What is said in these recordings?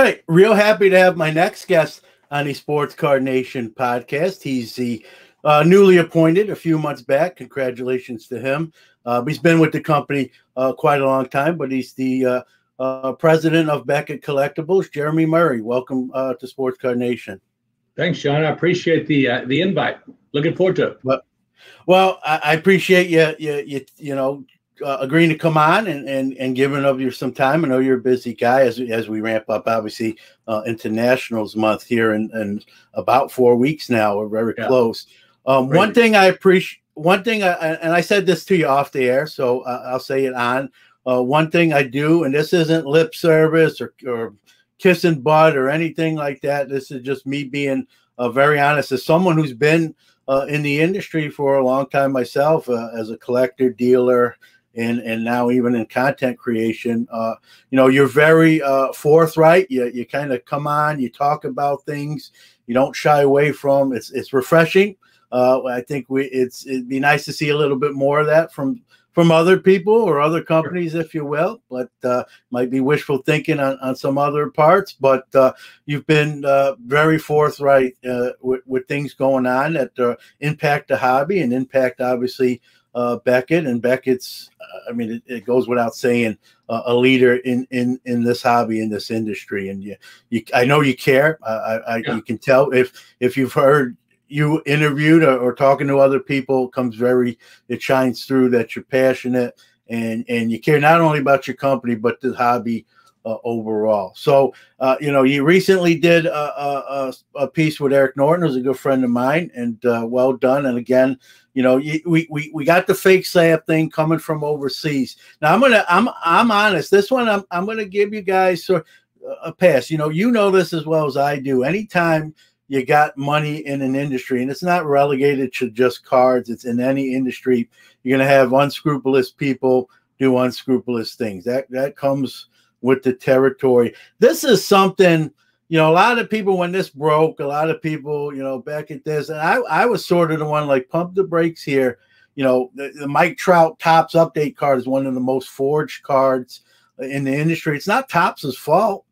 right. Real happy to have my next guest on the Sports Card Nation podcast. He's the newly appointed a few months back. Congratulations to him. He's been with the company quite a long time, but he's the president of Beckett Collectibles. Jeromy Murray, welcome to Sports Card Nation. Thanks, Sean. I appreciate the invite. Looking forward to it. Well, I appreciate you agreeing to come on and giving of your some time. I know you're a busy guy as we ramp up, obviously, into Nationals month here in about 4 weeks now. We're very close. One thing I appreciate, and I said this to you off the air, so I'll say it on. One thing I do, and this isn't lip service or kissing butt or anything like that. This is just me being very honest. As someone who's been in the industry for a long time myself, as a collector, dealer, and now even in content creation, you're very forthright. You kind of come on, you talk about things, you don't shy away from. It's refreshing. I think it'd be nice to see a little bit more of that from other people or other companies, if you will, but might be wishful thinking on some other parts. But you've been very forthright with things going on that impact the hobby and impact, obviously, Beckett. And Beckett's, it goes without saying, a leader in this hobby, in this industry. And I know you care. You can tell if you've heard you interviewed or talking to other people, it shines through that you're passionate and you care not only about your company, but the hobby overall. So, you recently did a piece with Eric Norton, who's a good friend of mine, and well done. And again, we got the fake slab thing coming from overseas. Now I'm honest. This one, I'm going to give you guys a pass. You know this as well as I do. Anytime you got money in an industry, and it's not relegated to just cards, it's in any industry, you're going to have unscrupulous people do unscrupulous things. That comes with the territory. This is something, a lot of people, when this broke, a lot of people, back at this, and I was sort of the one like, pump the brakes here. The Mike Trout Topps update card is one of the most forged cards in the industry. It's not Topps's fault.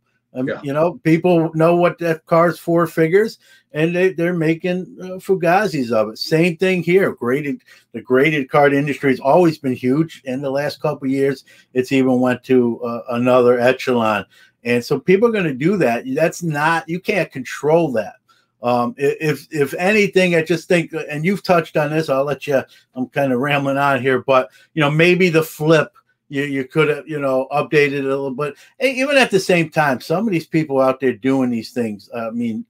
People know what that card's for figures, and they're making fugazis of it. Same thing here. The graded card industry has always been huge. In the last couple of years, it's even went to another echelon. And so people are going to do that. You can't control that. If anything, I just think, and you've touched on this, I'll let you, I'm kind of rambling on here, but, maybe the flip, you could have, updated it a little bit. Even at the same time, some of these people out there doing these things,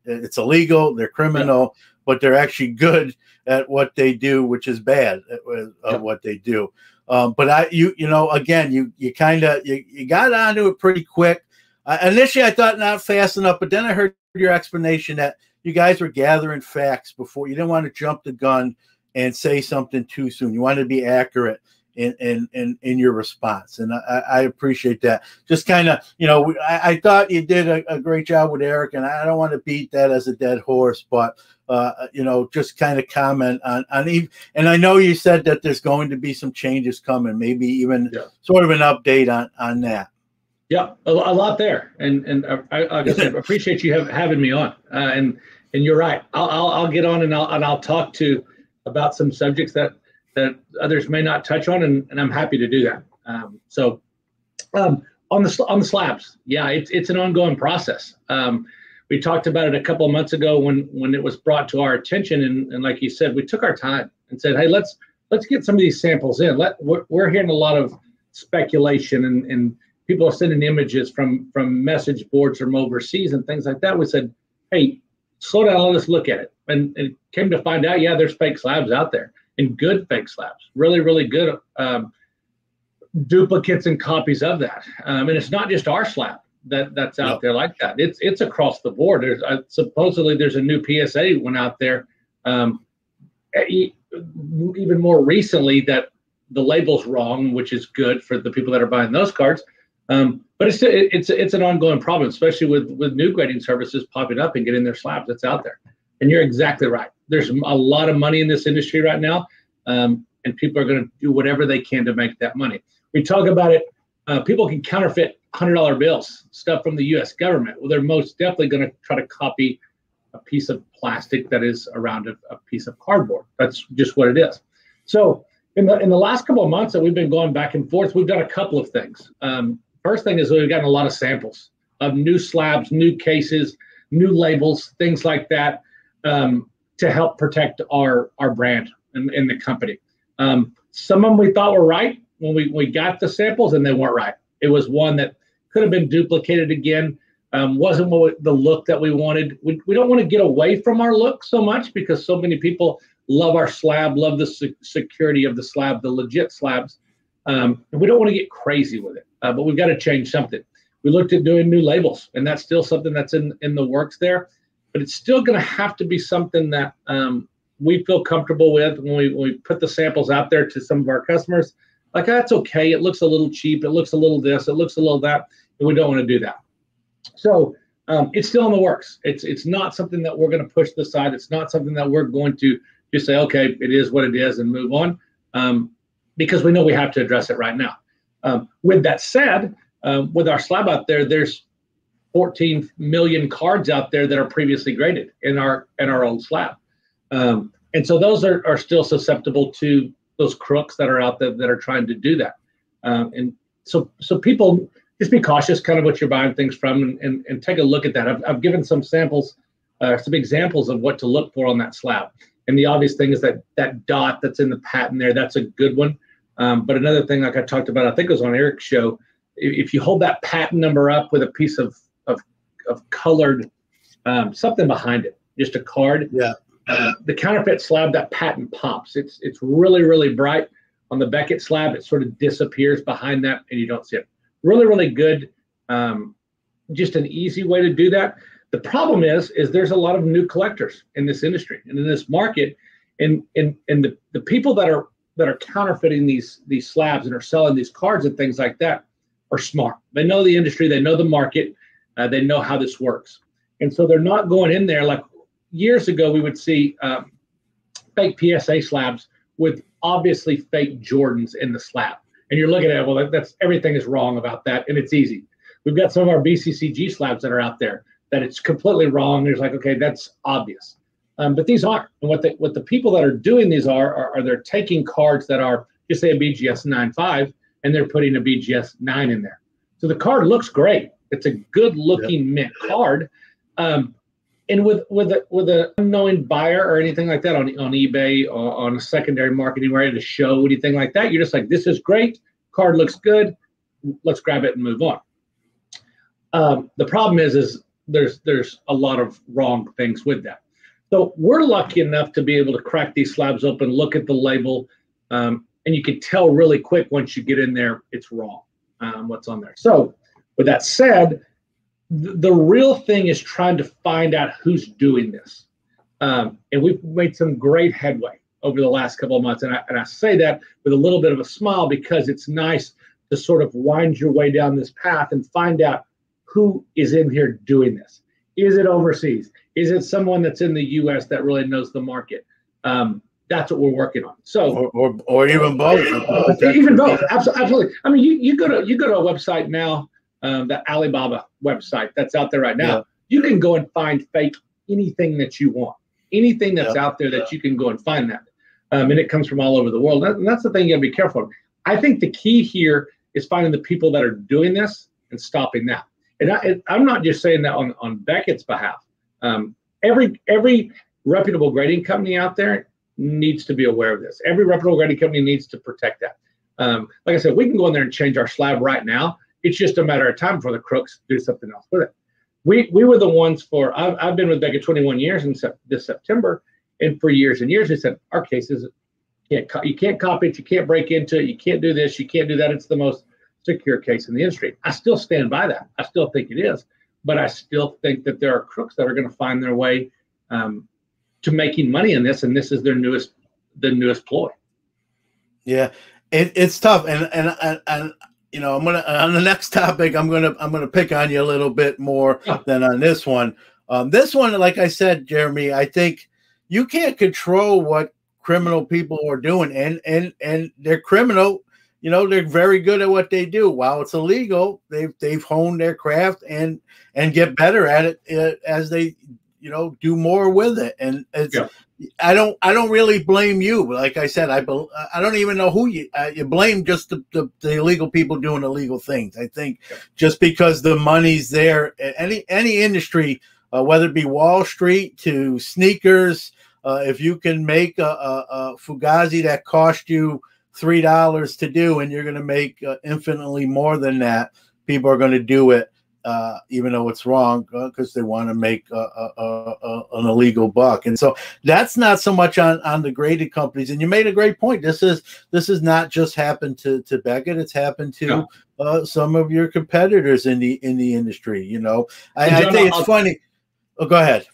it's illegal, they're criminal, but they're actually good at what they do, which is bad at what they do. But you got onto it pretty quick. Initially, I thought not fast enough, but then I heard your explanation that you guys were gathering facts before. You didn't want to jump the gun and say something too soon. You wanted to be accurate in your response, and I appreciate that. Just kind of, I thought you did a great job with Eric, and I don't want to beat that as a dead horse, but just kind of comment on and I know you said that there's going to be some changes coming, maybe even sort of an update on that. Yeah, a lot there, and I appreciate you having me on, and you're right. I'll get on and I'll talk about some subjects that others may not touch on, and I'm happy to do that. On the slabs, it's an ongoing process. We talked about it a couple of months ago when it was brought to our attention, and like you said, we took our time and said, hey, let's get some of these samples in. We're hearing a lot of speculation and people are sending images from message boards from overseas and things like that. We said, hey, slow down, let's look at it. And it came to find out, there's fake slabs out there, and good fake slabs, really, really good duplicates and copies of that. And it's not just our slab that's out there like that. It's across the board. Supposedly there's a new PSA went out there even more recently that the label's wrong, which is good for the people that are buying those cards. But it's an ongoing problem, especially with new grading services popping up and getting their slabs that's out there. And you're exactly right. There's a lot of money in this industry right now, and people are going to do whatever they can to make that money. We talk about it. People can counterfeit $100 bills, stuff from the U.S. government. Well, they're most definitely going to try to copy a piece of plastic that is around a piece of cardboard. That's just what it is. So in the last couple of months that we've been going back and forth, we've done a couple of things. First thing is we've gotten a lot of samples of new slabs, new cases, new labels, things like that, to help protect our brand and the company. Some of them we thought were right when we got the samples, and they weren't right. It was one that could have been duplicated again, wasn't the look that we wanted. We don't want to get away from our look so much because so many people love our slab, love the security of the slab, the legit slabs. And we don't want to get crazy with it, but we've got to change something. We looked at doing new labels, and that's still something that's in the works there, but it's still going to have to be something that we feel comfortable with when we put the samples out there to some of our customers. Like, that's okay. It looks a little cheap. It looks a little this. It looks a little that. And we don't want to do that. So it's still in the works. It's not something that we're going to push to the side. It's not something that we're going to just say, okay, it is what it is and move on, because we know we have to address it right now. With that said, with our slab out there, there's 14 million cards out there that are previously graded in our old slab. And so those are still susceptible to those crooks that are out there that are trying to do that. And so people just be cautious kind of what you're buying things from, and take a look at that. I've given some samples, some examples of what to look for on that slab. And the obvious thing is that dot that's in the patent there, that's a good one. But another thing, like I talked about, I think it was on Eric's show, if you hold that patent number up with a piece of colored something behind it, just a card. Yeah. The counterfeit slab, that patent pops. It's really, really bright. On the Beckett slab, it sort of disappears behind that, and you don't see it. Really, really good. Just an easy way to do that. The problem is there's a lot of new collectors in this industry and in this market, and the people that are counterfeiting these slabs and are selling these cards and things like that are smart. They know the industry, they know the market, they know how this works, and so they're not going in there like years ago. We would see fake PSA slabs with obviously fake Jordans in the slab, and you're looking at it, well, that's everything is wrong about that, and it's easy. We've got some of our BCCG slabs that are out there that it's completely wrong. There's like, okay, that's obvious. But these aren't. And what the people that are doing these are they're taking cards that are, just say, a BGS 9.5, and they're putting a BGS 9 in there. So the card looks great. It's a good looking mint card. And with an unknowing buyer or anything like that on eBay or on a secondary marketing where at a show, anything like that, you're just like, this is great. Card looks good. Let's grab it and move on. The problem is there's a lot of wrong things with that. So we're lucky enough to be able to crack these slabs open, look at the label, and you can tell really quick once you get in there, it's wrong, what's on there. So with that said, the real thing is trying to find out who's doing this. And we've made some great headway over the last couple of months. And I say that with a little bit of a smile because it's nice to sort of wind your way down this path and find out who is in here doing this. Is it overseas? Is it someone that's in the U.S. that really knows the market? That's what we're working on. So, or even both. Even both, absolutely. I mean, you go to a website now, the Alibaba website that's out there right now. Yeah. You can go and find fake anything that you want, anything that's out there that you can go and find that, and it comes from all over the world. And that's the thing you got to be careful of. I think the key here is finding the people that are doing this and stopping that. And I'm not just saying that on Beckett's behalf. Every reputable grading company out there needs to be aware of this. Every reputable grading company needs to protect that. Like I said, we can go in there and change our slab right now. It's just a matter of time before the crooks do something else with it. We were the ones I've been with Beckett 21 years in this September, and for years and years, we said, our cases, you can't copy it, you can't break into it, you can't do this, you can't do that. It's the most secure case in the industry. I still stand by that. I still think it is, but I still think that there are crooks that are going to find their way to making money in this, and this is their newest ploy. Yeah, it's tough, and you know, I'm gonna on the next topic, I'm gonna pick on you a little bit more than on this one. This one, like I said, Jeromy, I think you can't control what criminal people are doing, and they're criminal. they're very good at what they do. While it's illegal, they've honed their craft and get better at it as they do more with it. And it's I don't really blame you. Like I said, I don't even know who you blame. Just the illegal people doing illegal things. I think just because the money's there, any industry, whether it be Wall Street to sneakers, if you can make a Fugazi that cost you $3 to do, and you're going to make infinitely more than that, people are going to do it. Even though it's wrong, because they want to make an illegal buck. And so that's not so much on the graded companies. And you made a great point. This is not just happened to Beckett. It's happened to some of your competitors in the industry. I think it's funny. Oh, go ahead.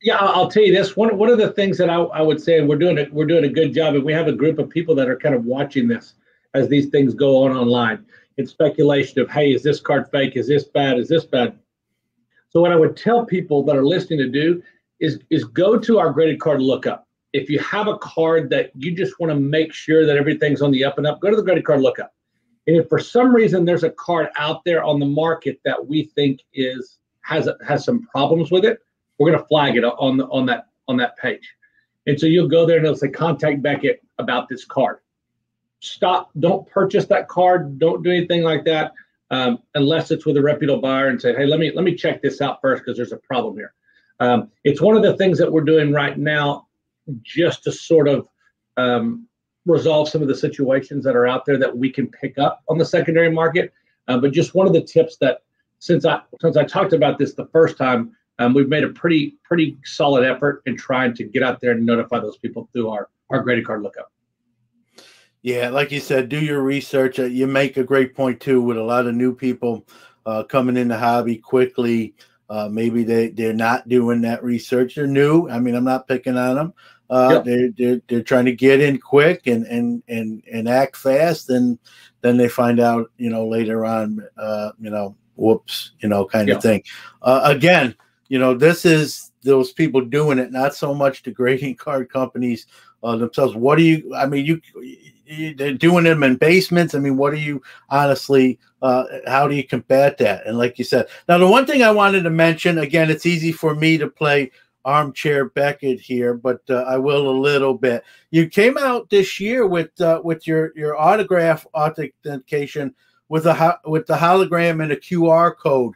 Yeah, I'll tell you this. One of the things that I would say, and we're doing a good job, and we have a group of people that are kind of watching this as these things go on online. It's speculation of, hey, is this card fake? Is this bad? Is this bad? So what I would tell people that are listening to do is go to our graded card lookup. If you have a card that you just want to make sure that everything's on the up and up, go to the graded card lookup. And if for some reason there's a card out there on the market that we think has some problems with it, we're going to flag it on that page. And so you'll go there and it'll say contact Beckett about this card. Stop, don't purchase that card, don't do anything like that unless it's with a reputable buyer and say, hey, let me check this out first because there's a problem here. It's one of the things that we're doing right now just to sort of resolve some of the situations that are out there that we can pick up on the secondary market. But just one of the tips that since I talked about this the first time, we've made a pretty solid effort in trying to get out there and notify those people through our graded card lookup. Yeah, like you said, do your research. You make a great point too. With a lot of new people coming in the hobby quickly, maybe they're not doing that research. They're new. I mean, I'm not picking on them. They're trying to get in quick and act fast, and then they find out, later on, whoops, kind of thing. Again, this is those people doing it, not so much the grading card companies themselves. What do you? I mean, they're doing them in basements. I mean, what do you honestly? How do you combat that? And like you said, now the one thing I wanted to mention, again, it's easy for me to play armchair Beckett here, but I will a little bit. You came out this year with your autograph authentication with the hologram and a QR code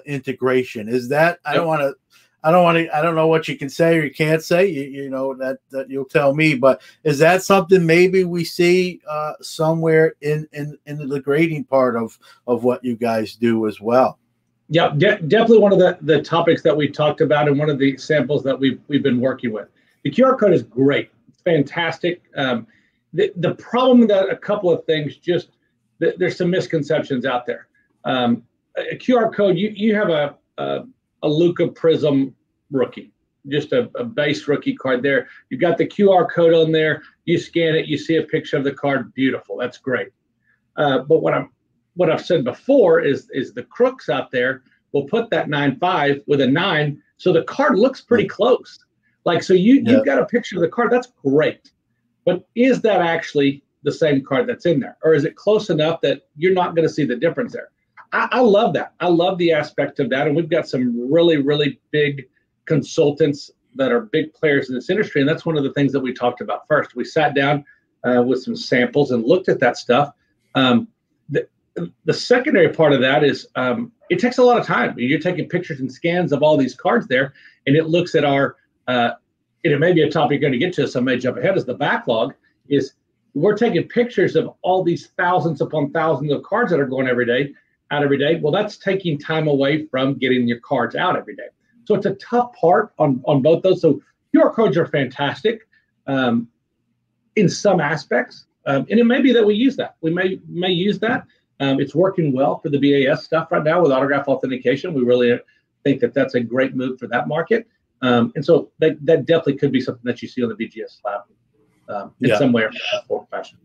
integration. Is that? I don't know what you can say or you can't say. You know that you'll tell me. But is that something maybe we see somewhere in the grading part of what you guys do as well? Yeah, definitely one of the topics that we talked about and one of the samples that we've been working with. The QR code is great. It's fantastic. The problem that a couple of things, just there's some misconceptions out there. A QR code, you have a Luca Prism rookie, just a base rookie card there. You've got the QR code on there. You scan it, you see a picture of the card. Beautiful. That's great. But what I've said before is the crooks out there will put that 9.5 with a 9, so the card looks pretty close. Like, so you've got a picture of the card. That's great. But is that actually the same card that's in there? Or is it close enough that you're not going to see the difference there? I love that. I love the aspect of that. And we've got some really, really big consultants that are big players in this industry. And that's one of the things that we talked about first. We sat down with some samples and looked at that stuff. The secondary part of that is it takes a lot of time. You're taking pictures and scans of all these cards there, and it looks at our and it may be a topic you're going to get to, so I may jump ahead, is the backlog. Is we're taking pictures of all these thousands upon thousands of cards that are going every day. Well, that's taking time away from getting your cards out every day. So it's a tough part on both those. So QR codes are fantastic in some aspects. And it may be that we use that. We may use that. It's working well for the BAS stuff right now with autograph authentication. We really think that that's a great move for that market. And so that definitely could be something that you see on the BGS slab in some way or fashion.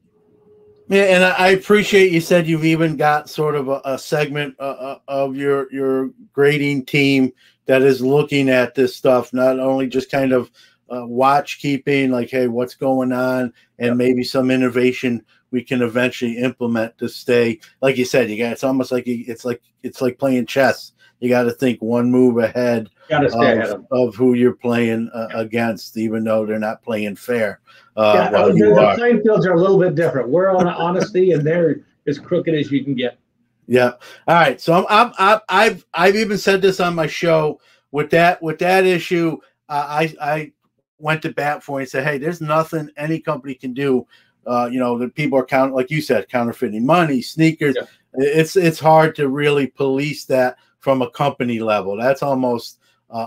Yeah, and I appreciate you said you've even got sort of a segment of your grading team that is looking at this stuff, not only just kind of watch keeping, like, hey, what's going on, and maybe some innovation we can eventually implement to stay, like you said, it's almost like it's like playing chess. You got to think one move ahead of who you're playing against, even though they're not playing fair. The playing fields are a little bit different. We're on honesty, and they're as crooked as you can get. Yeah. All right. So I've even said this on my show with that issue. I went to bat for it and said, hey, there's nothing any company can do. The people are like you said, counterfeiting money, sneakers. Yeah. It's hard to really police that from a company level. That's almost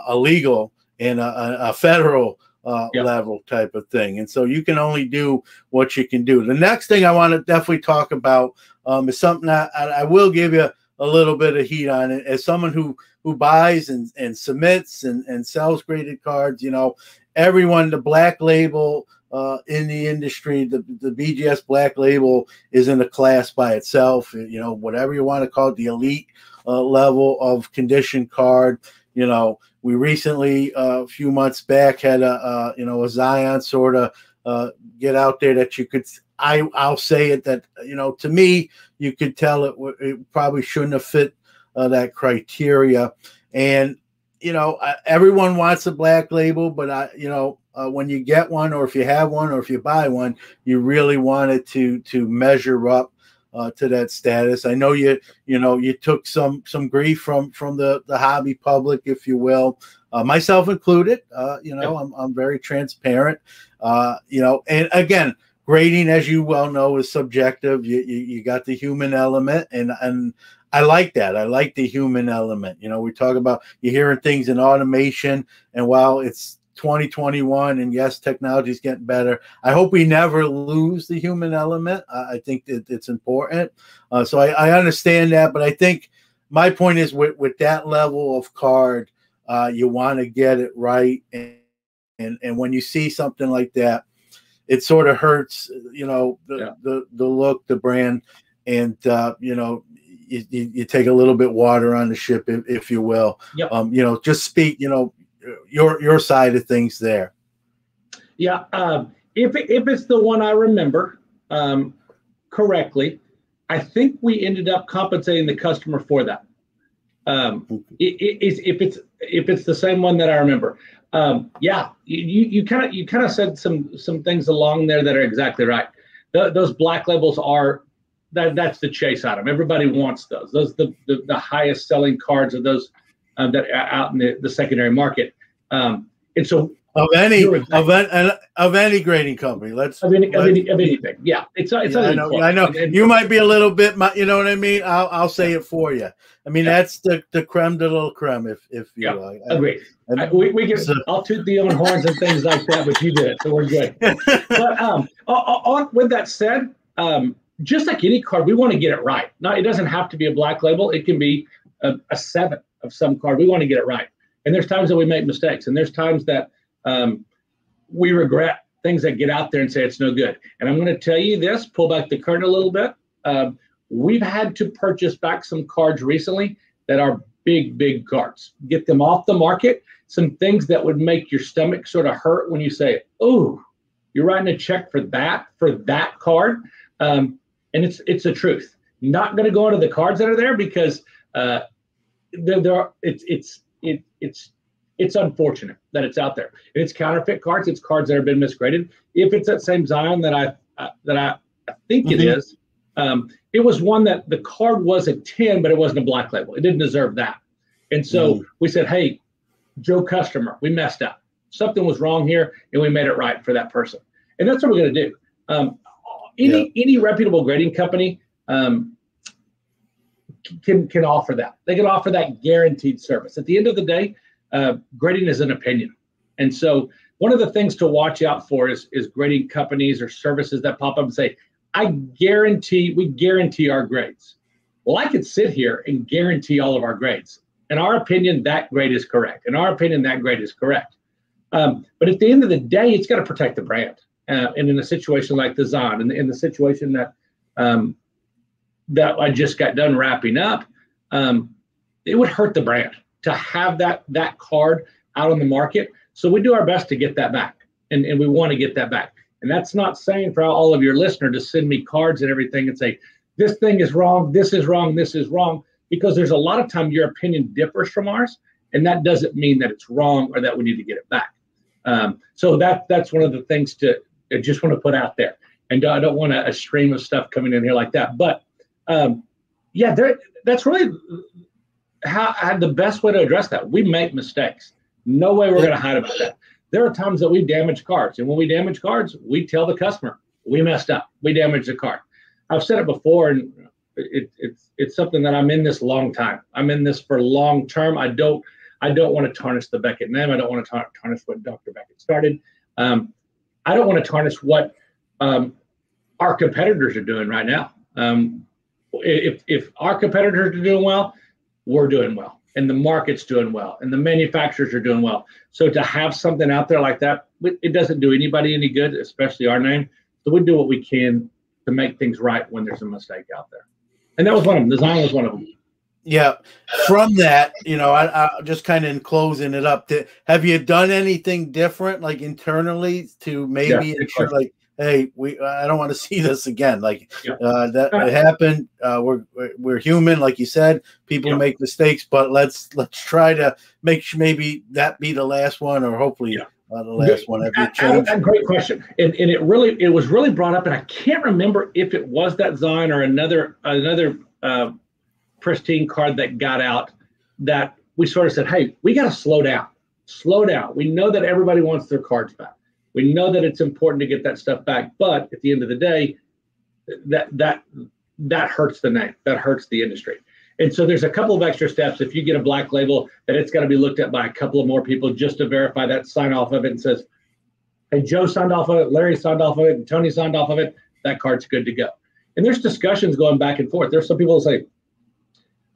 illegal in a federal level type of thing. And so you can only do what you can do. The next thing I want to definitely talk about is something that I will give you a little bit of heat on it. As someone who buys and submits and sells graded cards, everyone, the black label in the industry, the BGS black label is in a class by itself. Whatever you want to call it, the elite level of condition card. We recently, a few months back, had a Zion sort of get out there that you could. I'll say it that to me you could tell it probably shouldn't have fit that criteria, and everyone wants a black label, but when you get one, or if you have one, or if you buy one, you really want it to measure up to that status. I know you took some grief from the hobby public, if you will, myself included. I'm very transparent. And again, grading, as you well know, is subjective. You got the human element, and I like that. I like the human element. We talk about you're hearing things in automation, and while it's 2021 and yes, technology is getting better, I hope we never lose the human element. I think that it's important. So I understand that, but I think my point is with that level of card, you want to get it right. And when you see something like that, it sort of hurts, the look, the brand, and you take a little bit water on the ship, if you will. Yep. Just speak, your side of things there. Yeah. If it's the one I remember correctly, I think we ended up compensating the customer for that. If it's the same one that I remember. You kind of said some things along there that are exactly right. Those black labels are that's the chase item. Everybody wants those. Those the highest selling cards of those that are out in the secondary market. And so of any grading company, of anything. Yeah, it's I know. You might be a little bit, you know what I mean. I'll say it for you. I mean, that's the creme de la creme. If you like, agree. We can. I'll toot the own horns and things like that, but you did it, so we're good. But with that said, just like any card, we want to get it right. Now, it doesn't have to be a black label. It can be a 7 of some card. We want to get it right. And there's times that we make mistakes, and there's times that we regret things that get out there and say it's no good. And I'm going to tell you this, pull back the curtain a little bit. We've had to purchase back some cards recently that are big cards, get them off the market. Some things that would make your stomach sort of hurt when you say, oh, you're writing a check for that card. And it's the truth. Not going to go into the cards that are there because it's unfortunate that it's out there. And it's counterfeit cards. It's cards that have been misgraded. If it's that same Zion that I think it is, it was one that the card was a 10, but it wasn't a black label. It didn't deserve that. And so we said, hey, Joe customer, we messed up. Something was wrong here, and we made it right for that person. And that's what we're going to do. Any reputable grading company can offer that. They can offer that guaranteed service. At the end of the day, grading is an opinion. And so one of the things to watch out for is grading companies or services that pop up and say, we guarantee our grades. Well, I could sit here and guarantee all of our grades. In our opinion, that grade is correct. In our opinion, that grade is correct. But at the end of the day, it's got to protect the brand. And in a situation like the Zion, and in the situation that I just got done wrapping up, it would hurt the brand to have that card out on the market. So we do our best to get that back, and we want to get that back. And that's not saying for all of your listeners to send me cards and everything and say, this thing is wrong, this is wrong, this is wrong, because there's a lot of time your opinion differs from ours, and that doesn't mean that it's wrong or that we need to get it back. So that's one of the things I just want to put out there. And I don't want a stream of stuff coming in here like that. But yeah, that's really how the best way to address that. We make mistakes. No way we're going to hide about that. There are times that we damage cards, and when we damage cards, we tell the customer we messed up. We damaged the card. I've said it before, and it's something that I'm in this long time. I'm in this for long term. I don't want to tarnish the Beckett name. I don't want to tarnish what Dr. Beckett started. I don't want to tarnish what our competitors are doing right now. If our competitors are doing well, we're doing well, and the market's doing well, and the manufacturers are doing well. So to have something out there like that, it doesn't do anybody any good, especially our name. So we do what we can to make things right when there's a mistake out there. And that was one of them. Design was one of them. Yeah. From that, I just kind of in closing it up, have you done anything different, like internally, to maybe ensure, like, hey, I don't want to see this again. Like that it happened. We're human, like you said. People make mistakes, but let's try to make sure maybe that be the last one, or hopefully the last one. Have you changed? That's a great question, and it was really brought up, and I can't remember if it was that Zion or another pristine card that got out, that we sort of said, hey, we got to slow down. We know that everybody wants their cards back. We know that it's important to get that stuff back, but at the end of the day, that hurts the name, that hurts the industry. And so there's a couple of extra steps. If you get a black label, that it's got to be looked at by a couple of more people just to verify that, sign off of it, and says, hey, Joe signed off of it, Larry signed off of it, and Tony signed off of it, that card's good to go. And there's discussions going back and forth. There's some people who say,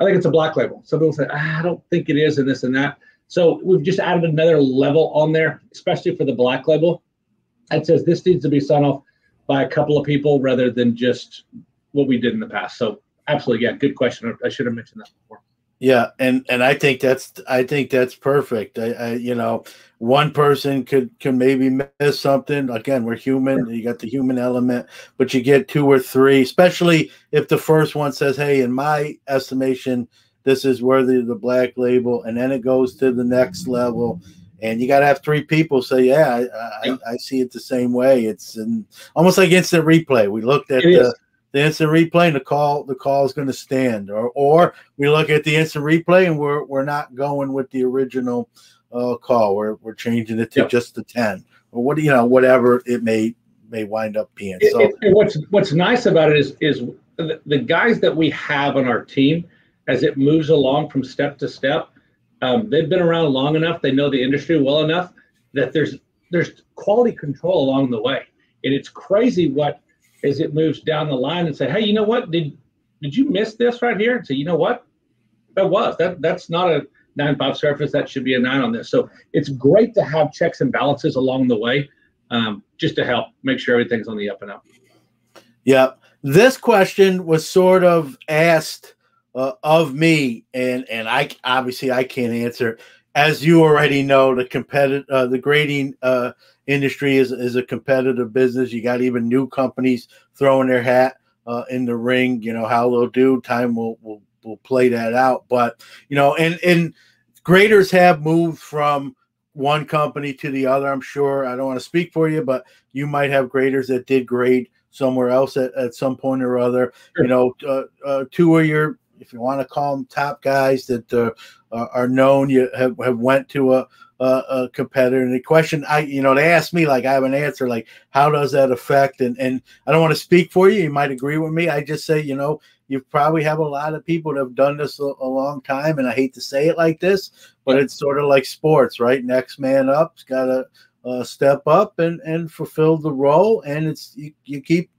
I think it's a black label. Some people say, I don't think it is, and this and that. So we've just added another level on there, especially for the black label. It says this needs to be signed off by a couple of people rather than just what we did in the past. So absolutely, yeah, good question. I should have mentioned that before. Yeah, and I think that's perfect. One person could maybe miss something. Again, we're human. You got the human element, but you get two or three, especially if the first one says, hey, in my estimation, this is worthy of the black label, and then it goes to the next level. And you got to have three people say, yeah, I see it the same way. It's almost like instant replay. We looked at the instant replay, and the call is going to stand, or we look at the instant replay and we're not going with the original call. We're changing it to just the 10, or whatever it may wind up being. What's nice about it is the guys that we have on our team, as it moves along from step to step, they've been around long enough, they know the industry well enough that there's quality control along the way. And it's crazy what, as it moves down the line and say, hey, you know what, did you miss this right here? And say, you know what, that's not a 9.5 surface, that should be a 9 on this. So it's great to have checks and balances along the way, just to help make sure everything's on the up and up. Yeah, this question was sort of asked of me, and I obviously I can't answer. As you already know, the grading industry is a competitive business. You got even new companies throwing their hat in the ring. You know how they'll do. Time will play that out. But and graders have moved from one company to the other. I'm sure. I don't want to speak for you, but you might have graders that did grade somewhere else at some point or other. Sure. Two of your, if you want to call them top guys that are known, you have went to a competitor. And the question they asked me, like, I have an answer, like, how does that affect? And I don't want to speak for you. You might agree with me. I just say, you probably have a lot of people that have done this a long time. And I hate to say it like this, but it's sort of like sports, right? Next man up's got to step up and fulfill the role. And it's you keep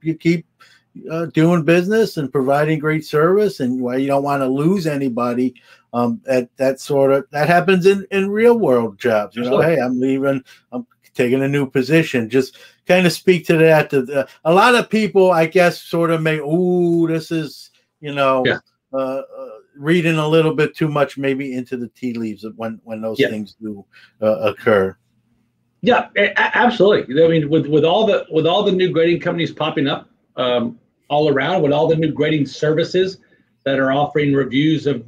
doing business and providing great service, and why you don't want to lose anybody. That happens in real world jobs. Hey, I'm leaving, I'm taking a new position. Just kind of speak to that. A lot of people, I guess, sort of may, this is reading a little bit too much maybe into the tea leaves when those things do occur. Yeah, absolutely. I mean, with all the new grading companies popping up all around, with all the new grading services that are offering reviews of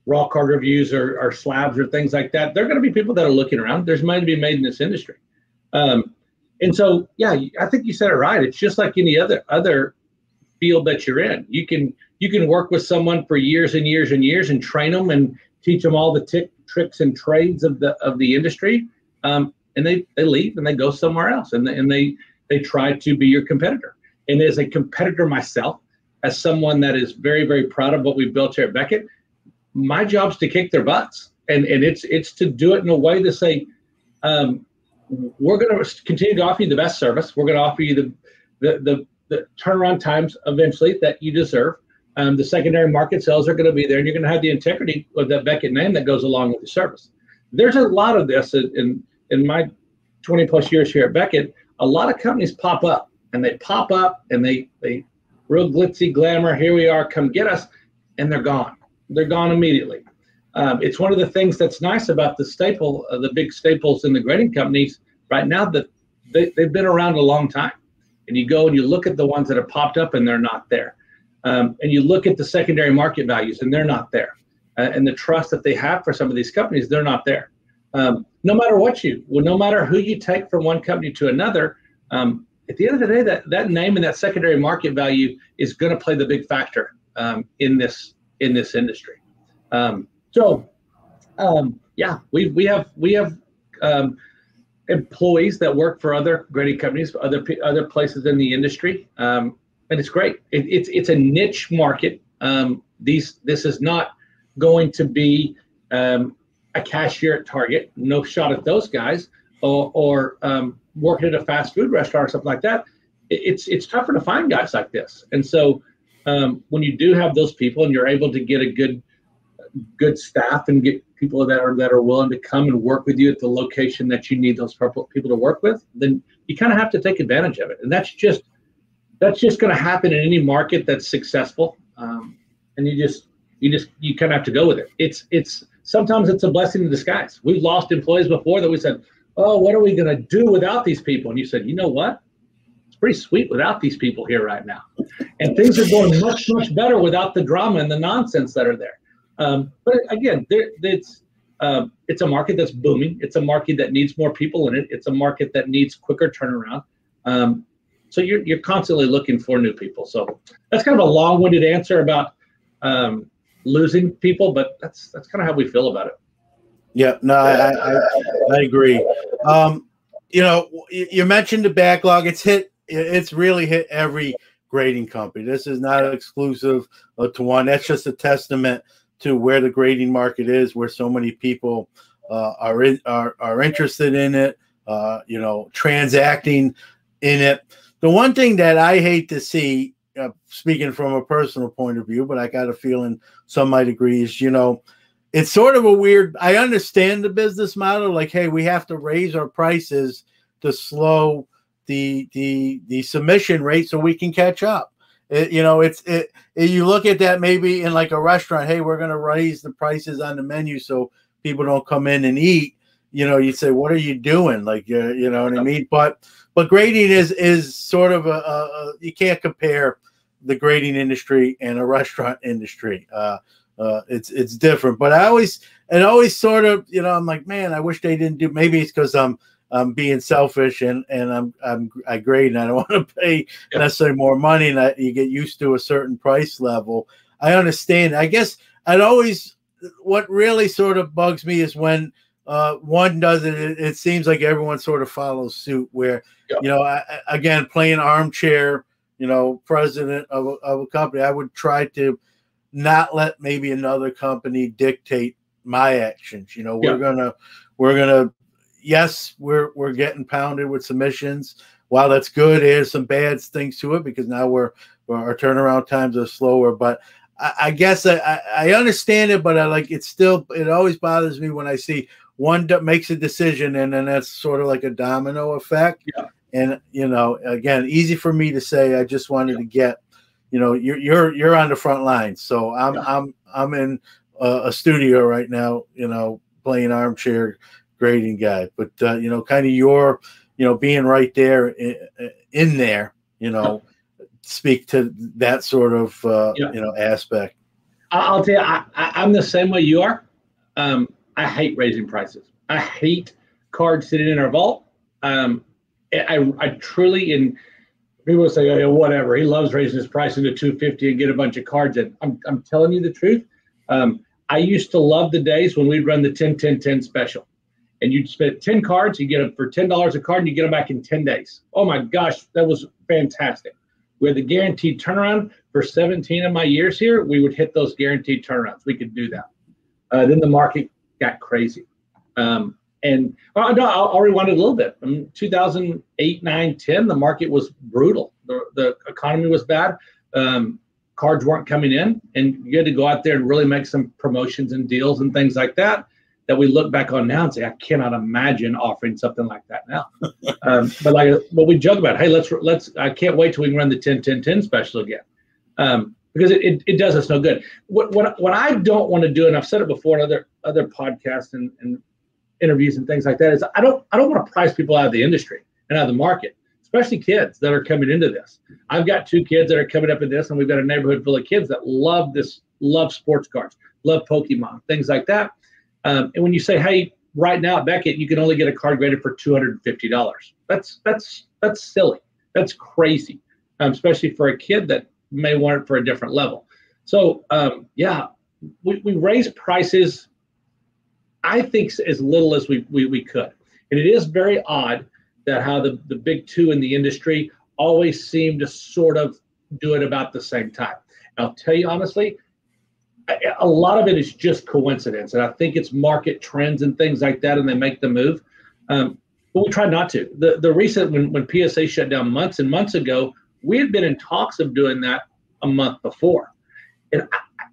raw card reviews or slabs or things like that, there are going to be people that are looking around. There's money to be made in this industry, and so yeah, I think you said it right. It's just like any other field that you're in. You can work with someone for years and years and years and train them and teach them all the tricks and trades of the industry. And they leave and they go somewhere else, and they try to be your competitor. And as a competitor myself, as someone that is very, very proud of what we've built here at Beckett, my job's to kick their butts, and it's to do it in a way to say, we're going to continue to offer you the best service. We're going to offer you the turnaround times eventually that you deserve. The secondary market sales are going to be there, and you're going to have the integrity of that Beckett name that goes along with the service. There's a lot of this in my 20 plus years here at Beckett. A lot of companies pop up and they real glitzy glamour. Here we are, come get us. And they're gone. They're gone immediately. It's one of the things that's nice about the big staples in the grading companies right now, that they've been around a long time. And you go and you look at the ones that have popped up and they're not there. And you look at the secondary market values and they're not there. And the trust that they have for some of these companies, they're not there. No matter who you take from one company to another, at the end of the day, that name and that secondary market value is going to play the big factor in this industry. Yeah, we have employees that work for other grading companies, other places in the industry, and it's great. It's a niche market. This is not going to be a cashier at Target, no shot at those guys, or working at a fast food restaurant or something like that. It's tougher to find guys like this. And so when you do have those people and you're able to get a good staff and get people that are willing to come and work with you at the location that you need those people to work with, then you kind of have to take advantage of it. And that's just going to happen in any market that's successful. And you kind of have to go with it. It's sometimes it's a blessing in disguise. We've lost employees before that we said, oh, what are we going to do without these people? And you said, you know what? It's pretty sweet without these people here right now. And things are going much, much better without the drama and the nonsense that are there. But again, it's a market that's booming. It's a market that needs more people in it. It's a market that needs quicker turnaround. So you're constantly looking for new people. So that's kind of a long-winded answer about losing people, but that's kind of how we feel about it. Yeah, no, I agree. You mentioned the backlog. It's really hit every grading company. This is not exclusive to one. That's just a testament to where the grading market is, where so many people are interested in it, transacting in it. The one thing that I hate to see, speaking from a personal point of view, but I got a feeling some might agree, is, it's sort of a weird, I understand the business model, like, hey, we have to raise our prices to slow the submission rate so we can catch up. You look at that maybe in like a restaurant, hey, we're going to raise the prices on the menu so people don't come in and eat. You'd say, what are you doing? Like, you know what I mean? But grading is sort of you can't compare the grading industry and a restaurant industry. It's different. But it always sort of, I'm like, man, I wish they didn't do. Maybe it's because I'm being selfish and I grade and I don't want to pay necessarily more money, and you get used to a certain price level. I understand. I guess what really sort of bugs me is when one does it. It seems like everyone sort of follows suit. Where again, playing armchair, president of a company, I would try to not let maybe another company dictate my actions. We're gonna. Yes, we're getting pounded with submissions. While that's good, there's some bad things to it because now our turnaround times are slower. But I guess I understand it, but it always bothers me when I see one makes a decision and then that's sort of like a domino effect. Yeah. And again, easy for me to say. I just wanted to get, you're on the front lines. So I'm in a studio right now, playing armchair grading guy, but you know, kind of your, you know, being right there in there, you know, speak to that sort of you know, aspect. I'll tell you, I'm the same way you are. I hate raising prices. I hate cards sitting in our vault. I truly, and people say, oh, whatever, he loves raising his price into 250 and get a bunch of cards in. I'm telling you the truth. I used to love the days when we'd run the 10-10-10 special. And you'd spend 10 cards, you get them for $10 a card, and you get them back in 10 days. Oh my gosh, that was fantastic. We had the guaranteed turnaround for 17 of my years here. We would hit those guaranteed turnarounds. We could do that. Then the market got crazy. And I'll rewind it a little bit. In 2008, 9, 10, the market was brutal. The economy was bad. Cards weren't coming in, and you had to go out there and really make some promotions and deals and things like that we look back on now and say, I cannot imagine offering something like that now. But we joke about, hey, let's. I can't wait till we can run the 10-10-10 special again, because it does us no good. What I don't want to do, and I've said it before in other podcasts and interviews and things like that, is I don't want to price people out of the industry and out of the market, especially kids that are coming into this. I've got 2 kids that are coming up in this, and we've got a neighborhood full of kids that love sports cards, love Pokemon, things like that. And when you say, hey, right now at Beckett, you can only get a card graded for $250. That's silly. That's crazy, especially for a kid that may want it for a different level. So, we raise prices, I think, as little as we could. And it is very odd that how the big 2 in the industry always seem to sort of do it about the same time. And I'll tell you honestly, a lot of it is just coincidence, and I think it's market trends and things like that, and they make the move. But we try not to. The recent when PSA shut down months and months ago, we had been in talks of doing that a month before, and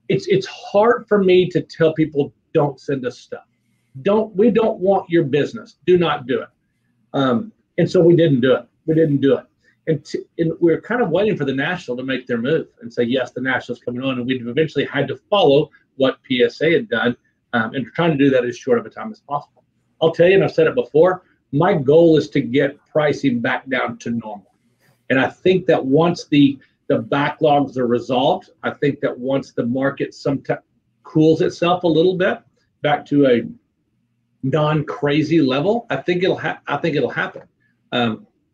it's hard for me to tell people don't send us stuff. We don't want your business. Do not do it. And so we didn't do it. We didn't do it. And we were kind of waiting for the National to make their move and say, yes, the National's coming on. And we eventually had to follow what PSA had done, and trying to do that as short of a time as possible. I'll tell you, and I've said it before, my goal is to get pricing back down to normal. And I think that once the backlogs are resolved, I think that once the market sometimes cools itself a little bit back to a non-crazy level, I think it'll happen.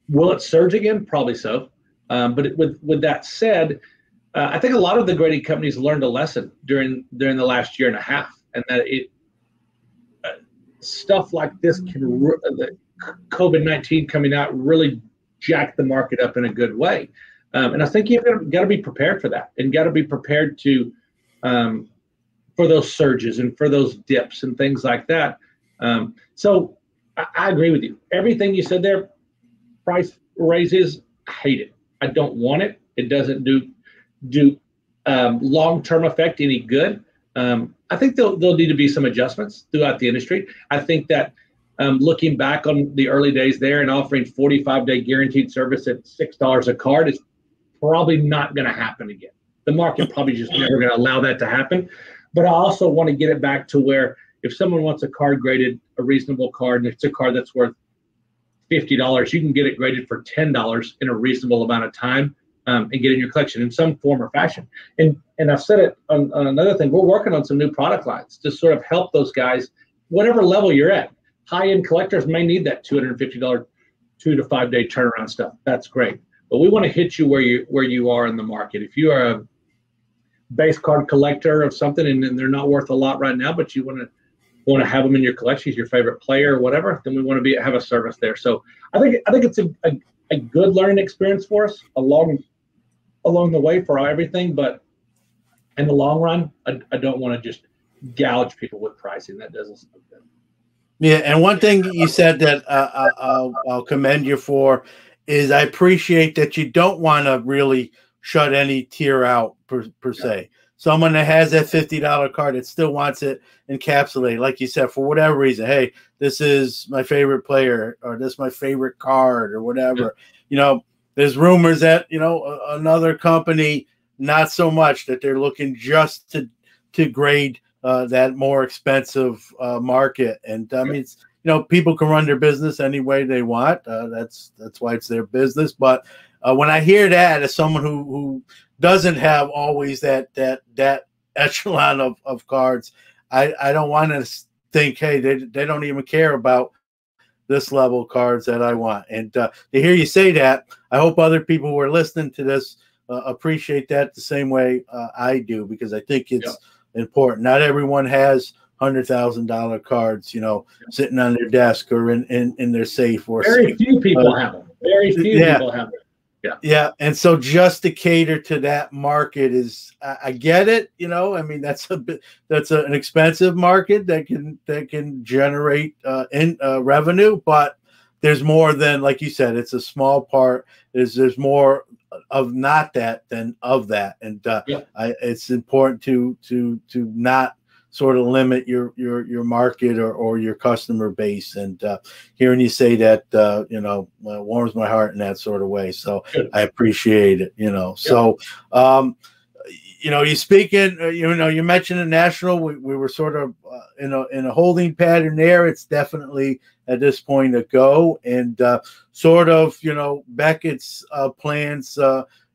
Will it surge again? Probably so. But with that said, I think a lot of the grading companies learned a lesson during the last year and a half, and that stuff like this the COVID-19 coming out really jacked the market up in a good way. And I think you've got to be prepared for that, and got to be prepared to for those surges and for those dips and things like that. So I agree with you. Everything you said there. Price raises, I hate it. I don't want it. It doesn't do long-term effect any good. I think there'll need to be some adjustments throughout the industry. I think that looking back on the early days there and offering 45-day guaranteed service at $6 a card is probably not going to happen again. The market probably just never going to allow that to happen. But I also want to get it back to where if someone wants a card graded, a reasonable card, and it's a card that's worth $50, you can get it graded for $10 in a reasonable amount of time, and get in your collection in some form or fashion. And I've said it on another thing, we're working on some new product lines to sort of help those guys, whatever level you're at. High-end collectors may need that $250 2 to 5 day turnaround stuff. That's great. But we want to hit you where you are in the market. If you are a base card collector of something and they're not worth a lot right now, but you want to have them in your collection, your favorite player or whatever, then we want to have a service there. So I think it's a good learning experience for us along the way for everything. But in the long run, I don't want to just gouge people with pricing. That doesn't sound good. Yeah, and one thing you said that I'll commend you for is I appreciate that you don't want to really shut any tier out per se. Someone that has that $50 card that still wants it encapsulated, like you said, for whatever reason. Hey, this is my favorite player, or this is my favorite card, or whatever. Yeah. There's rumors that another company, not so much, that they're looking just to grade that more expensive market. And I mean, people can run their business any way they want. That's why it's their business. But when I hear that, as someone who doesn't have always that echelon of cards, I don't want to think, hey, they don't even care about this level cards that I want. And to hear you say that, I hope other people who are listening to this appreciate that the same way I do, because I think it's important. Not everyone has $100,000 cards, sitting on their desk or in their safe. Or very few people have them. Very few people have them. Yeah. And so just to cater to that market I get it. I mean, that's an expensive market that can generate revenue, but there's more than, like you said, it's a small part. There's more of not that than of that. And it's important to not sort of limit your market or your customer base. And hearing you say that, warms my heart in that sort of way. So I appreciate it, So, you speaking, you mentioned the national, we were sort of in a holding pattern there. It's definitely at this point a go, and sort of, Beckett's plans,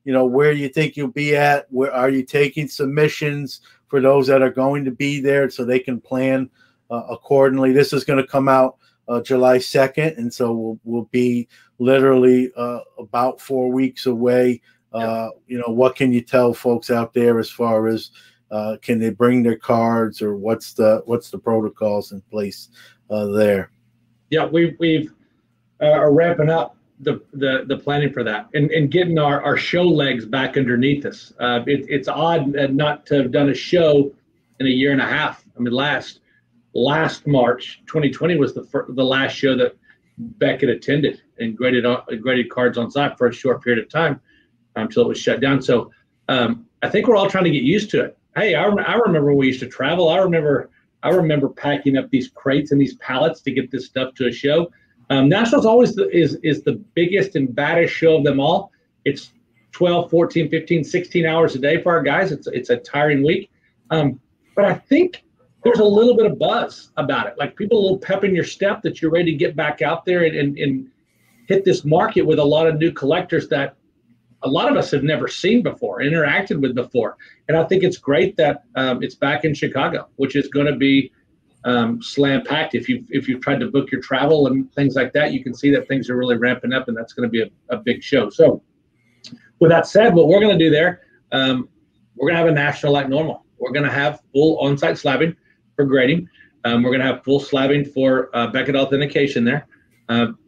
where you think you'll be at, where are you taking submissions for those that are going to be there so they can plan accordingly. This is going to come out July 2nd, and so we'll be literally about 4 weeks away. What can you tell folks out there as far as can they bring their cards, or what's the protocols in place there? Yeah, we are ramping up the planning for that and getting our show legs back underneath us. It's odd not to have done a show in a year and a half. I mean, last March 2020 was the last show that Beckett attended and graded cards on site for a short period of time until it was shut down. So I think we're all trying to get used to it. Hey, I remember when we used to travel. I remember packing up these crates and these pallets to get this stuff to a show. Nationals always is the biggest and baddest show of them all. It's 12, 14, 15, 16 hours a day for our guys. It's a tiring week. But I think there's a little bit of buzz about it. Like people a little pep in your step that you're ready to get back out there and hit this market with a lot of new collectors that a lot of us have never seen before, interacted with before. And I think it's great that it's back in Chicago, which is going to be slam packed. If you've tried to book your travel and things like that, you can see that things are really ramping up, and that's going to be a big show. So with that said, what we're going to do there, we're going to have a national like normal. We're going to have full on-site slabbing for grading. We're going to have full slabbing for Beckett authentication there.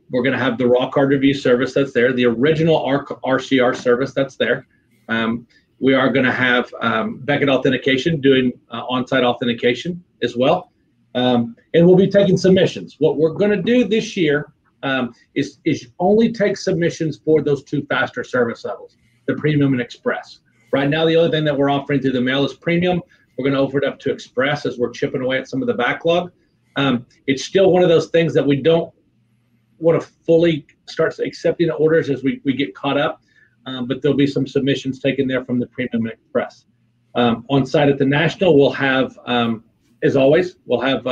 We're going to have the raw card review service that's there, the original RCR service that's there. We are going to have Beckett authentication doing on-site authentication as well. And we'll be taking submissions. What we're going to do this year is only take submissions for those two faster service levels, the premium and express. Right now, the only thing that we're offering through the mail is premium. We're going to offer it up to express as we're chipping away at some of the backlog. It's still one of those things that we don't want to fully start accepting the orders as we get caught up, but there'll be some submissions taken there from the premium and express. On site at the National, we'll have, as always, we'll have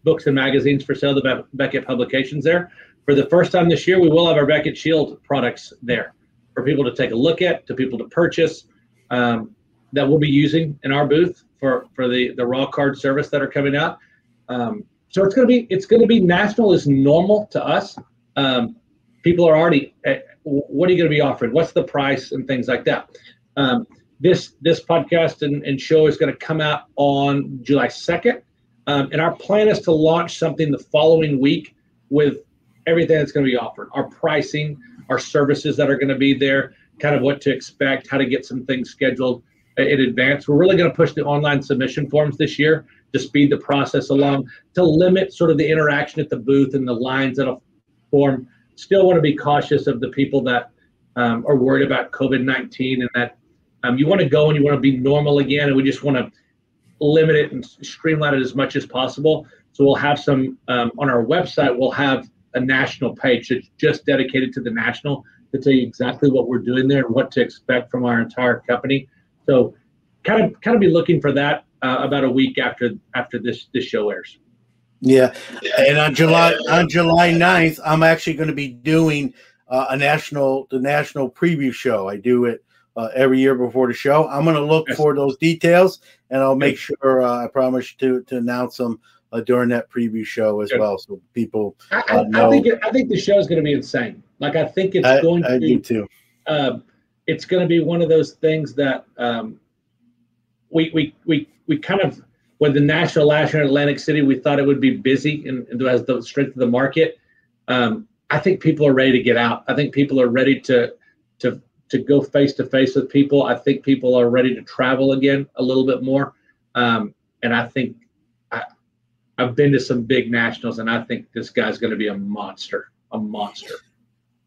books and magazines for sale, the Beckett publications there. For the first time this year, we will have our Beckett Shield products there for people to take a look at, to people to purchase, that we'll be using in our booth for the raw card service that are coming out. So it's going to be National is normal to us. People are already, what are you going to be offering? What's the price and things like that? This podcast and show is going to come out on July 2nd. And our plan is to launch something the following week with everything that's going to be offered. Our pricing, our services that are going to be there, kind of what to expect, how to get some things scheduled in advance. We're really going to push the online submission forms this year to speed the process along, to limit sort of the interaction at the booth and the lines that'll form. Still want to be cautious of the people that are worried about COVID-19 and that you want to go and you want to be normal again, and we just want to limit it and streamline it as much as possible. So we'll have some on our website. We'll have a national page that's just dedicated to the National to tell you exactly what we're doing there and what to expect from our entire company. So kind of be looking for that about a week after this show airs. Yeah, and on July 9th, I'm actually going to be doing the national preview show. I do it every year before the show. I'm going to look Yes. for those details, and I'll make Good. sure I promise to announce them during that preview show as Good. well, so people I know. think the show is going to be insane. Like I think it's going I to do too. it's going to be one of those things that we kind of, when the national last year in Atlantic City, we thought it would be busy and as the strength of the market. I think people are ready to get out. I think people are ready to go face to face with people. I think people are ready to travel again a little bit more. And I think I've been to some big nationals, and I think this guy's going to be a monster.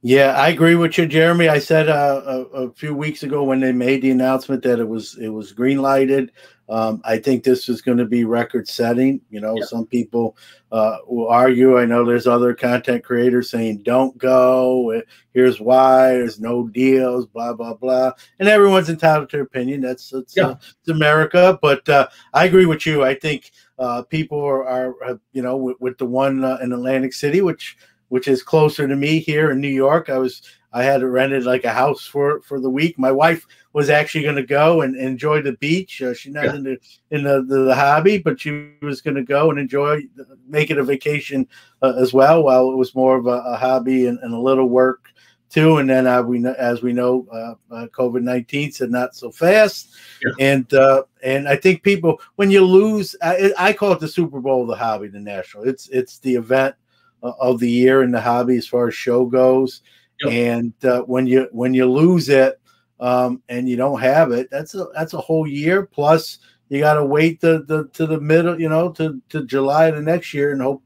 Yeah, I agree with you, Jeromy. I said a few weeks ago when they made the announcement that it was green lighted. I think this is going to be record setting. You know, Yeah. Some people will argue. I know there's other content creators saying don't go. Here's why. There's no deals. Blah blah blah. And everyone's entitled to their opinion. It's America. But I agree with you. I think people are with the one in Atlantic City, which is closer to me here in New York. I had rented like a house for the week. My wife was actually going to go and enjoy the beach. She's not in the hobby, but she was going to go and make it a vacation as well. While it was more of a hobby and a little work too. And then as we know, COVID-19 said not so fast. Yeah. And I think people, when you lose, I call it the Super Bowl of the hobby, the national. It's the event of the year in the hobby as far as show goes. Yep. And when you lose it and you don't have it, that's a whole year. Plus you got to wait to the middle, to July of the next year, and hope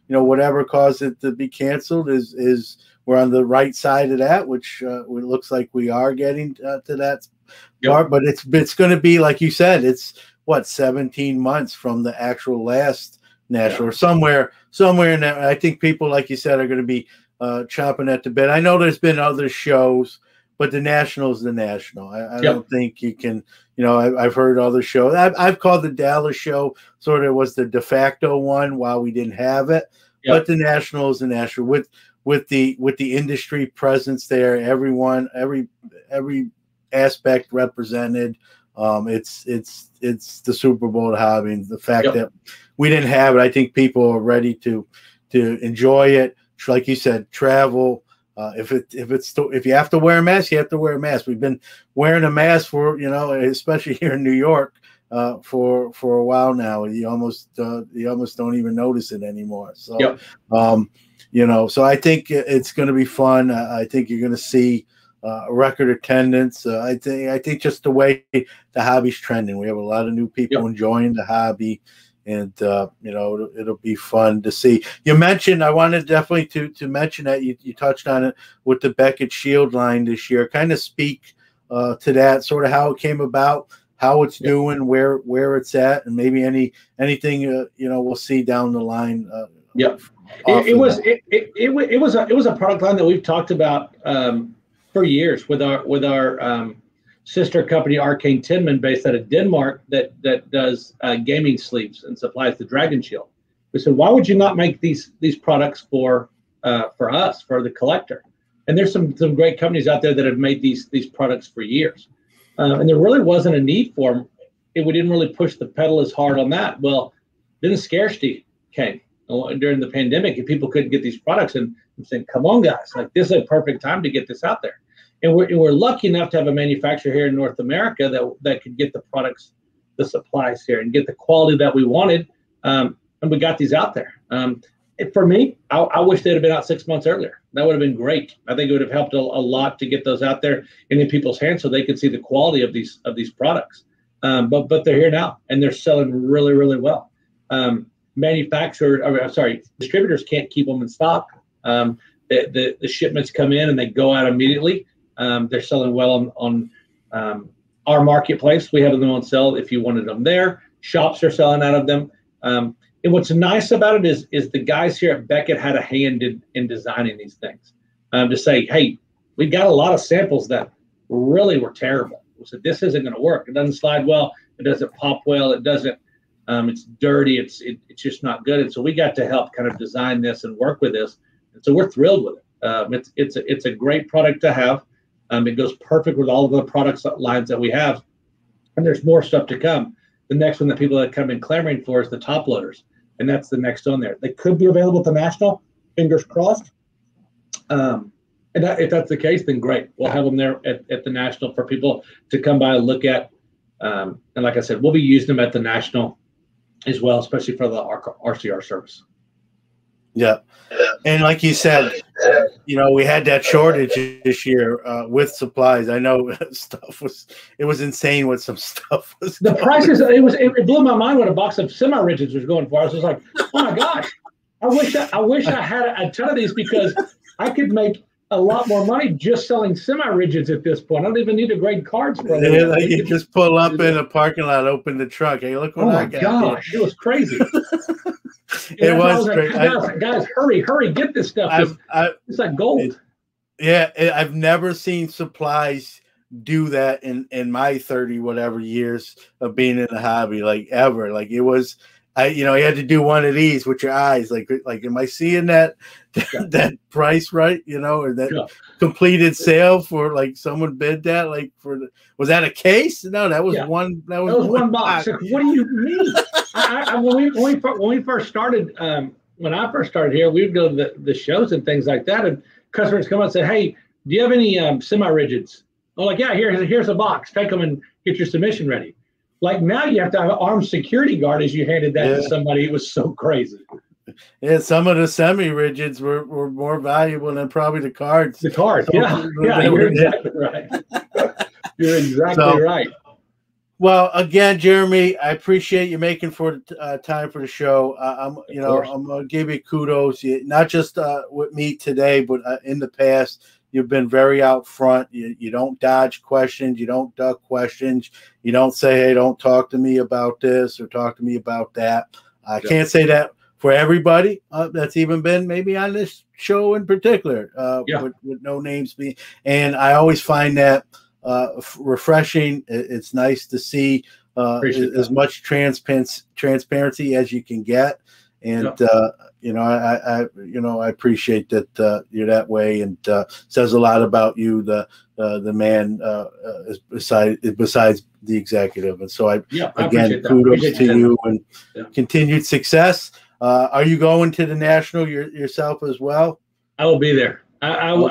whatever caused it to be canceled is we're on the right side of that, which it looks like we are getting to that part. But it's going to be, like you said, it's 17 months from the actual last national, or somewhere in there. I think people, like you said, are going to be chomping at the bit. I know there's been other shows, but the national is the national. I don't think you can, I've heard other shows. I've called the Dallas show sort of was the de facto one while we didn't have it. But the national is the national with the industry presence there. Everyone, every aspect represented. It's the Super Bowl of hobby. And the fact that we didn't have it, I think people are ready to enjoy it. Like you said, travel. If you have to wear a mask, you have to wear a mask. We've been wearing a mask for especially here in New York for a while now. You almost don't even notice it anymore. So so I think it's going to be fun. I think you're going to see record attendance. I think just the way the hobby's trending, we have a lot of new people enjoying the hobby. And it'll be fun to see. You mentioned, I wanted definitely to mention that you touched on it with the Beckett Shield line this year. Kind of speak to that, sort of how it came about, how it's doing, where it's at, and maybe anything we'll see down the line. It was a product line that we've talked about for years with our sister company Arcane Tinman, based out of Denmark, that does gaming sleeves and supplies the Dragon Shield. We said, why would you not make these products for us, for the collector? And there's some great companies out there that have made these products for years, and there really wasn't a need for them. We didn't really push the pedal as hard on that. Well, then the scarcity came during the pandemic, and people couldn't get these products. And I'm saying, come on, guys, like this is a perfect time to get this out there. And we're lucky enough to have a manufacturer here in North America that could get the products, the supplies here, and get the quality that we wanted. And we got these out there. For me, I wish they'd have been out 6 months earlier. That would have been great. I think it would have helped a lot to get those out there and in people's hands so they could see the quality of these products. But they're here now, and they're selling really, really well. Distributors can't keep them in stock. The shipments come in and they go out immediately. They're selling well on our marketplace. We have them on sale if you wanted them there. Shops are selling out of them. And what's nice about it is the guys here at Beckett had a hand in designing these things. To say, hey, we got a lot of samples that really were terrible. We said, this isn't going to work. It doesn't slide well. It doesn't pop well. It doesn't It's dirty. It's just not good. And so we got to help kind of design this and work with this. And so we're thrilled with it. It's a great product to have. It goes perfect with all of the products lines that we have. And there's more stuff to come. The next one that people have come in clamoring for is the top loaders. And that's the next on there. They could be available at the National, fingers crossed. And if that's the case, then great. We'll have them there at the National for people to come by and look at. And like I said, we'll be using them at the National as well, especially for the RCR service. Yeah. And like you said, we had that shortage this year with supplies. I know it was insane what some stuff was. The prices, it blew my mind what a box of semi-rigids was going for. I was just like, oh my gosh, I wish I had a ton of these, because I could make a lot more money just selling semi-rigids at this point. I don't even need to grade cards for them. Like you just pull up in a parking lot, open the trunk. Hey, look what I got. Oh my gosh, it was crazy. It was great. Like, guys, hurry, get this stuff. It's like gold. I've never seen supplies do that in my 30 whatever years of being in the hobby, like ever. Like it was, you had to do one of these with your eyes, like am I seeing that price right? Or that completed sale for, like, someone bid that, like, was that a case? No, that was one. That was one box. What do you mean? When we first started, when I first started here, we'd go to the shows and things like that, and customers come up and say, "Hey, do you have any semi-rigids?" I'm like, "Yeah, here's a box. Take them and get your submission ready." Like now, you have to have an armed security guard as you handed that to somebody. It was so crazy. Yeah, some of the semi-rigids were more valuable than probably the cards. The cards, you're exactly right. You're exactly right. Well, again, Jeromy, I appreciate you making time for the I'm gonna give you kudos, not just with me today, but in the past. You've been very out front. You don't dodge questions. You don't duck questions. You don't say, "Hey, don't talk to me about this or talk to me about that." I can't say that for everybody that's even been maybe on this show in particular, with no names being. And I always find that refreshing. It's nice to see as much transparency as you can get. And I appreciate that you're that way, and says a lot about you, the man, besides the executive. And so again, kudos to you and continued success. Are you going to the National yourself as well? I will be there. I'm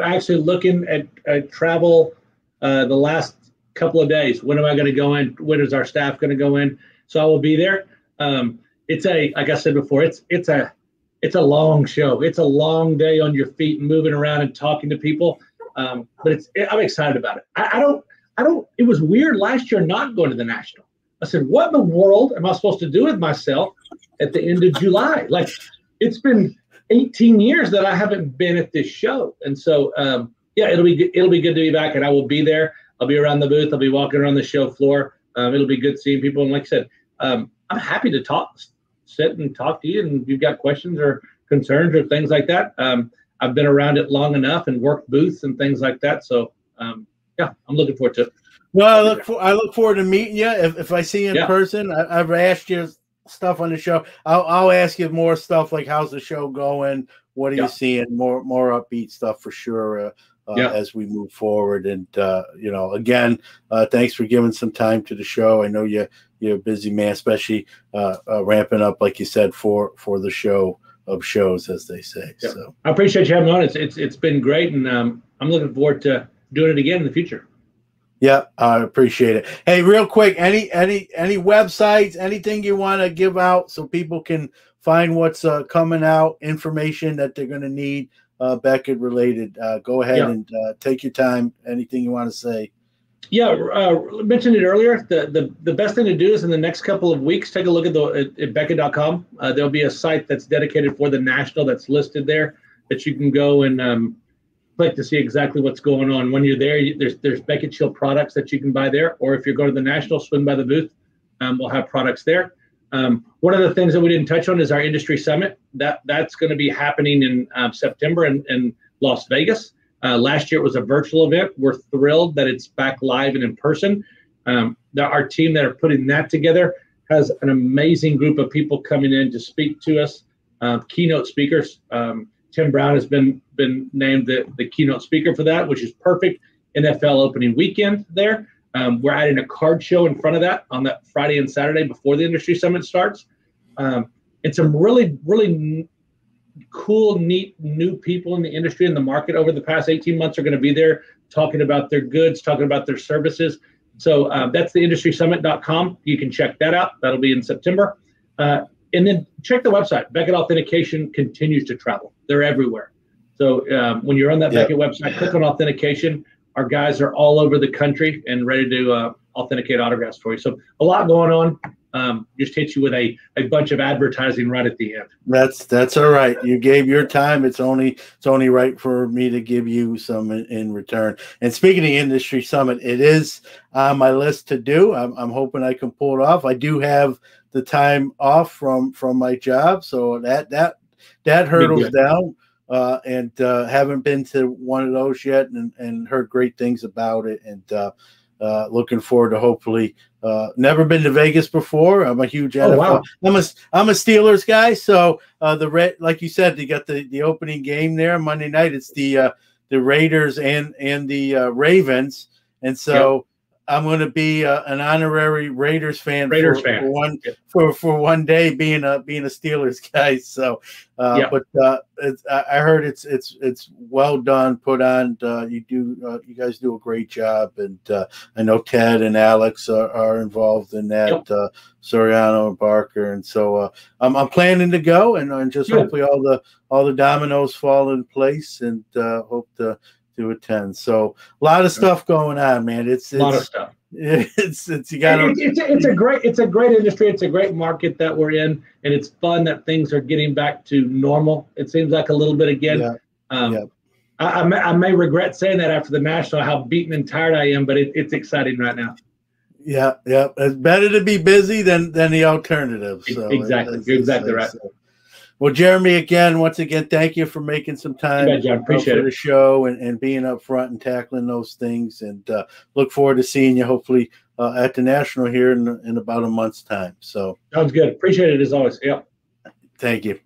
actually looking at travel the last couple of days. When am I going to go in? When is our staff going to go in? So I will be there. It's like I said before, it's a long show. It's a long day on your feet and moving around and talking to people. But I'm excited about it. I don't. It was weird last year not going to the National. I said, what in the world am I supposed to do with myself at the end of July? Like, it's been 18 years that I haven't been at this show, and so it'll be good to be back, and I will be there. I'll be around the booth. I'll be walking around the show floor. It'll be good seeing people, and like I said, I'm happy to sit and talk to you, and if you've got questions or concerns or things like that. I've been around it long enough and worked booths and things like that. So I'm looking forward to it. Well, I look forward to meeting you. If I see you in person, I've asked you stuff on the show. I'll ask you more stuff like, how's the show going? What are you seeing? More upbeat stuff for sure. As we move forward. And, again, thanks for giving some time to the show. I know you're a busy man, especially ramping up, like you said, for the show of shows, as they say. Yeah. So I appreciate you having me on. It's been great. And I'm looking forward to doing it again in the future. Yeah, I appreciate it. Hey, real quick, any websites, anything you want to give out so people can find what's coming out, information that they're going to need, Beckett related. Go ahead and take your time. Anything you want to say? Yeah, mentioned it earlier. The best thing to do is in the next couple of weeks, take a look at Beckett.com. There'll be a site that's dedicated for the National that's listed there that you can go and click to see exactly what's going on. When you're there, there's Beckett Shield products that you can buy there, or if you're going to the National, swing by the booth. We'll have products there. One of the things that we didn't touch on is our industry summit. That's going to be happening in September in Las Vegas. Last year it was a virtual event. We're thrilled that it's back live and in person. Our team that are putting that together has an amazing group of people coming in to speak to us, keynote speakers. Tim Brown has been named the keynote speaker for that, which is perfect. NFL opening weekend there. We're adding a card show in front of that on that Friday and Saturday before the industry summit starts. And some really, really cool, neat, new people in the industry and the market over the past 18 months are going to be there talking about their goods, talking about their services. So that's theindustryssummit.com. You can check that out. That'll be in September. And then check the website. Beckett Authentication continues to travel. They're everywhere. So when you're on that Beckett website, click on authentication. Our guys are all over the country and ready to authenticate autographs for you. So a lot going on. Just hit you with a bunch of advertising right at the end. That's all right. You gave your time. It's only right for me to give you some in return. And speaking of the industry summit, it is on my list to do. I'm hoping I can pull it off. I do have the time off from my job, so that hurdles down. And haven't been to one of those yet, and heard great things about it, and looking forward to hopefully. Never been to Vegas before. I'm a huge NFL. Wow. I'm a Steelers guy, so like you said, they got the opening game there Monday night. It's the Raiders and the Ravens, and so. I'm going to be an honorary Raiders fan for one day, being a Steelers guy. So, but I heard it's well done, put on. You guys do a great job, and I know Ted and Alex are involved in that. Soriano and Barker, and so I'm planning to go, and just hopefully all the dominoes fall in place, and hope to attend. So a lot of stuff going on, man. It's a lot of stuff. It's you got. It's a great industry. It's a great market that we're in, and it's fun that things are getting back to normal. It seems like a little bit again. I may regret saying that after the national, how beaten and tired I am, but it's exciting right now. Yeah. It's better to be busy than the alternative. So exactly. You're exactly right. So. Well, Jeromy, once again, thank you for making some time for the show and being up front and tackling those things. And look forward to seeing you hopefully at the National here in about a month's time. So sounds good. Appreciate it as always. Yep. Thank you.